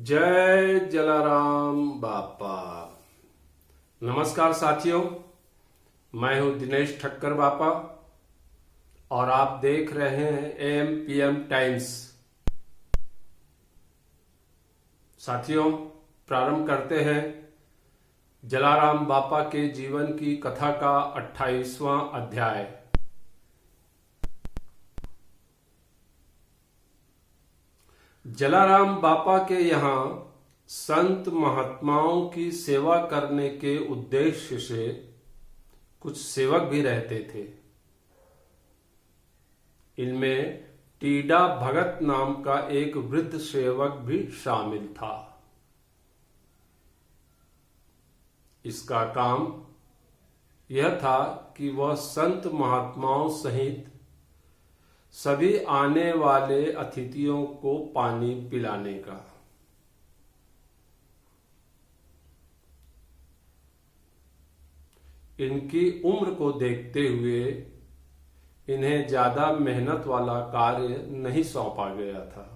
जय जलाराम बापा। नमस्कार साथियों, मैं हूं दिनेश ठक्कर बापा और आप देख रहे हैं एम टाइम्स। साथियों, प्रारंभ करते हैं जलाराम बापा के जीवन की कथा का 28वां अध्याय। जलाराम बापा के यहाँ संत महात्माओं की सेवा करने के उद्देश्य से कुछ सेवक भी रहते थे। इनमें टीडा भगत नाम का एक वृद्ध सेवक भी शामिल था। इसका काम यह था कि वह संत महात्माओं सहित सभी आने वाले अतिथियों को पानी पिलाने का। इनकी उम्र को देखते हुए इन्हें ज्यादा मेहनत वाला कार्य नहीं सौंपा गया था।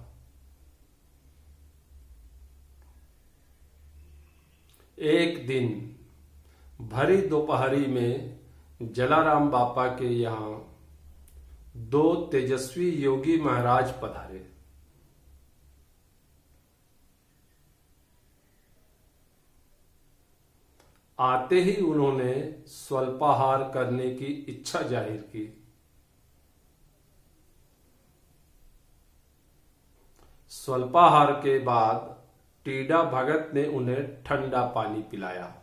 एक दिन भरी दोपहरी में जलाराम बापा के यहाँ दो तेजस्वी योगी महाराज पधारे। आते ही उन्होंने स्वल्पाहार करने की इच्छा जाहिर की। स्वल्पाहार के बाद टीडा भगत ने उन्हें ठंडा पानी पिलाया।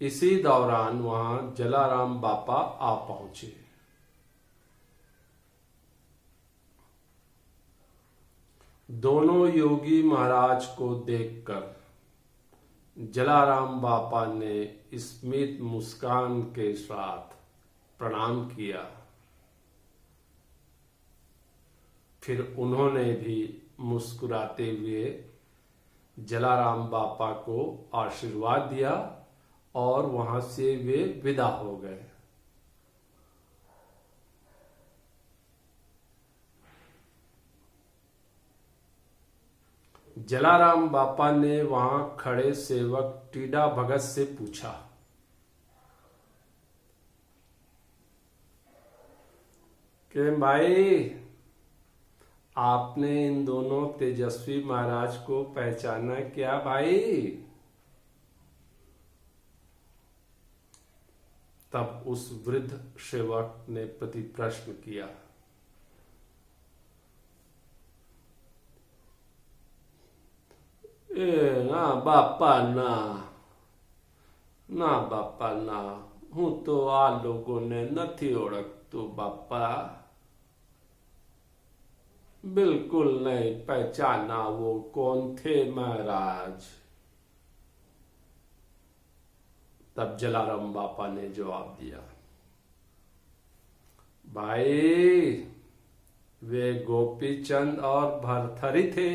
इसी दौरान वहां जलाराम बापा आ पहुंचे। दोनों योगी महाराज को देखकर जलाराम बापा ने स्मित मुस्कान के साथ प्रणाम किया। फिर उन्होंने भी मुस्कुराते हुए जलाराम बापा को आशीर्वाद दिया और वहां से वे विदा हो गए। जलाराम बापा ने वहां खड़े सेवक टीडा भगत से पूछा, कि भाई, आपने इन दोनों तेजस्वी महाराज को पहचाना क्या भाई? तब उस वृद्ध सेवक ने प्रति प्रश्न किया, ना बापा ना, ना बापा ना, हूं तो आ लोगों ने નથી ઓળખતો बापा, बिल्कुल नहीं पहचाना वो कौन थे महाराज। तब जलाराम बापा ने जवाब दिया, भाई, वे गोपीचंद और भरथरी थे।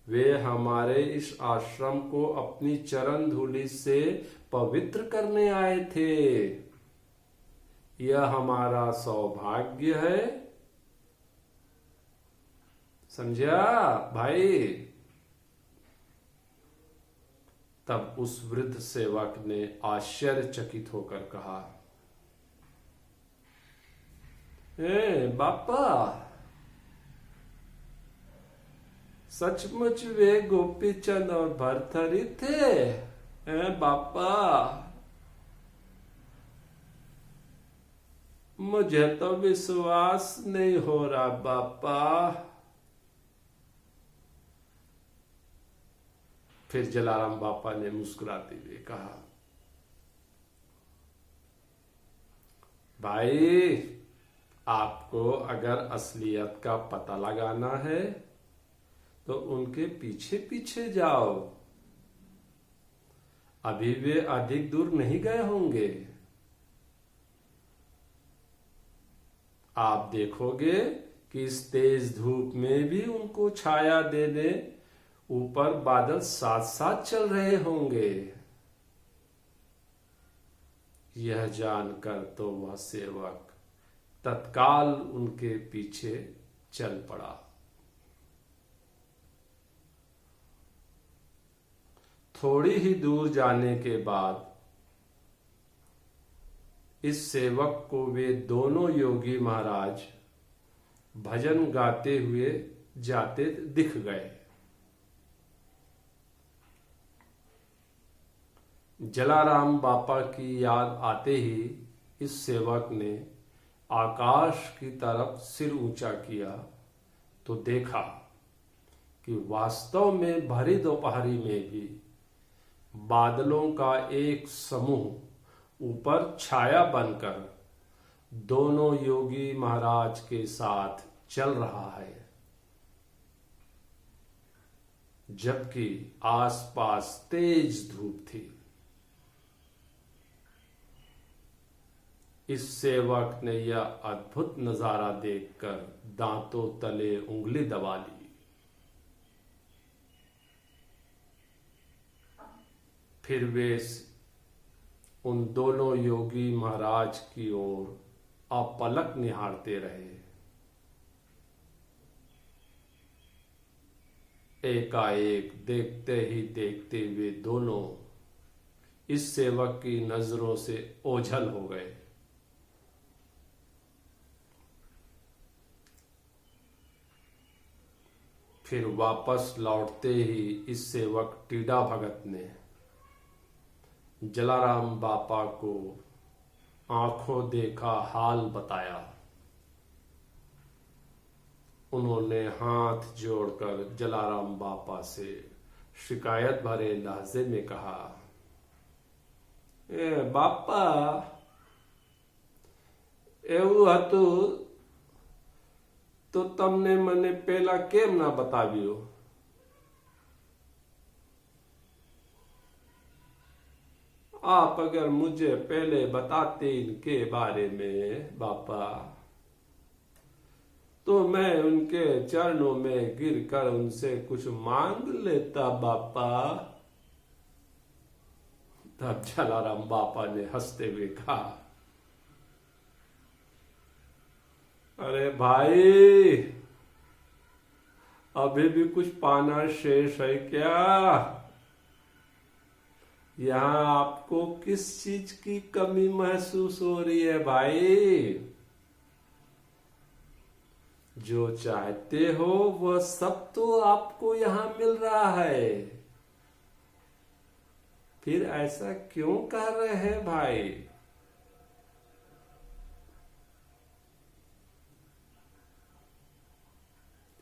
वे हमारे इस आश्रम को अपनी चरण धूलि से पवित्र करने आए थे। यह हमारा सौभाग्य है। समझा भाई? तब उस वृद्ध सेवक ने आश्चर्यचकित होकर कहा, बापा, सचमुच वे गोपीचंद और भरथरी थे? बापा, मुझे तो विश्वास नहीं हो रहा बापा। फिर जलाराम बापा ने मुस्कुराते हुए कहा, भाई, आपको अगर असलियत का पता लगाना है तो उनके पीछे पीछे जाओ। अभी वे अधिक दूर नहीं गए होंगे। आप देखोगे कि इस तेज धूप में भी उनको छाया देने ऊपर बादल साथ साथ चल रहे होंगे। यह जानकर तो वह सेवक तत्काल उनके पीछे चल पड़ा। थोड़ी ही दूर जाने के बाद इस सेवक को वे दोनों योगी महाराज भजन गाते हुए जाते दिख गए। जलाराम बापा की याद आते ही इस सेवक ने आकाश की तरफ सिर ऊंचा किया तो देखा कि वास्तव में भरी दोपहरी में भी बादलों का एक समूह ऊपर छाया बनकर दोनों योगी महाराज के साथ चल रहा है, जबकि आसपास तेज धूप थी। इस सेवक ने यह अद्भुत नजारा देखकर दांतों तले उंगली दबा ली। फिर वे उन दोनों योगी महाराज की ओर अपलक निहारते रहे। एकाएक देखते ही देखते वे दोनों इस सेवक की नजरों से ओझल हो गए। फिर वापस लौटते ही इस सेवक टीडा भगत ने जलाराम बापा को आंखों देखा हाल बताया। उन्होंने हाथ जोड़कर जलाराम बापा से शिकायत भरे लहजे में कहा, ए बापा, एवं हतु तो तमने मने पहला केम ना बताव्यो? आप अगर मुझे पहले बताते इनके बारे में बापा, तो मैं उनके चरणों में गिरकर उनसे कुछ मांग लेता बापा। तब जलाराम बापा ने हंसते हुए कहा, अरे भाई, अभी भी कुछ पाना शेष है क्या? यहां आपको किस चीज की कमी महसूस हो रही है भाई? जो चाहते हो वह सब तो आपको यहां मिल रहा है, फिर ऐसा क्यों कर रहे हैं भाई?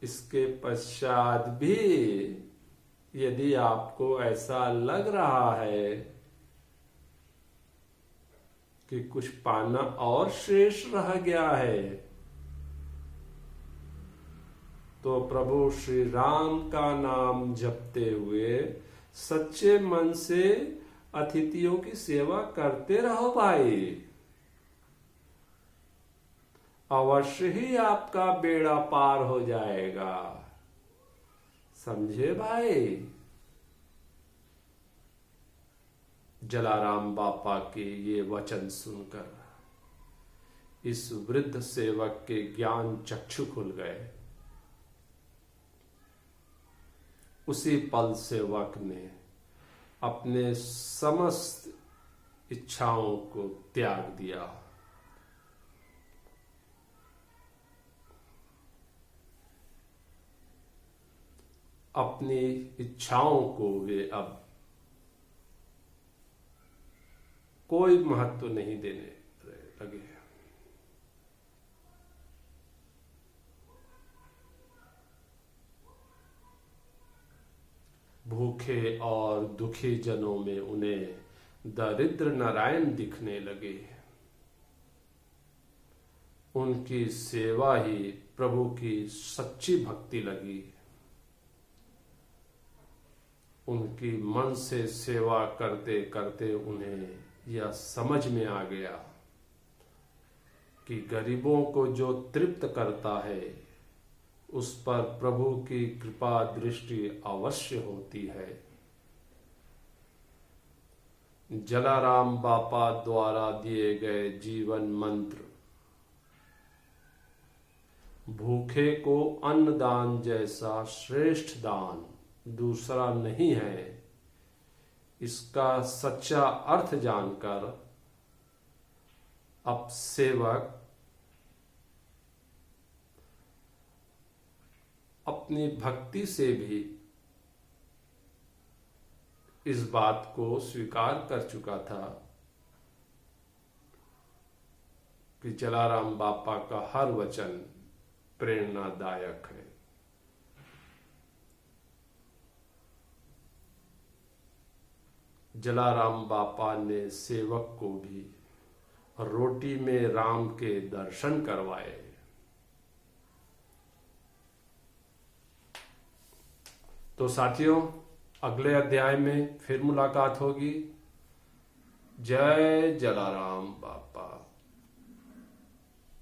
इसके पश्चात भी यदि आपको ऐसा लग रहा है कि कुछ पाना और शेष रह गया है, तो प्रभु श्री राम का नाम जपते हुए सच्चे मन से अतिथियों की सेवा करते रहो भाई। अवश्य ही आपका बेड़ा पार हो जाएगा, समझे भाई? जलाराम बापा के ये वचन सुनकर इस वृद्ध सेवक के ज्ञान चक्षु खुल गए। उसी पल सेवक ने अपने समस्त इच्छाओं को त्याग दिया। अपनी इच्छाओं को वे अब कोई महत्व नहीं देने लगे। भूखे और दुखी जनों में उन्हें दरिद्र नारायण दिखने लगे। उनकी सेवा ही प्रभु की सच्ची भक्ति लगी। उनकी मन से सेवा करते करते उन्हें यह समझ में आ गया कि गरीबों को जो तृप्त करता है उस पर प्रभु की कृपा दृष्टि अवश्य होती है। जलाराम बापा द्वारा दिए गए जीवन मंत्र भूखे को अन्न दान जैसा श्रेष्ठ दान दूसरा नहीं है। इसका सच्चा अर्थ जानकर अब सेवक अपनी भक्ति से भी इस बात को स्वीकार कर चुका था कि जलाराम बापा का हर वचन प्रेरणादायक है। जलाराम बापा ने सेवक को भी रोटी में राम के दर्शन करवाए। तो साथियों, अगले अध्याय में फिर मुलाकात होगी। जय जलाराम बापा।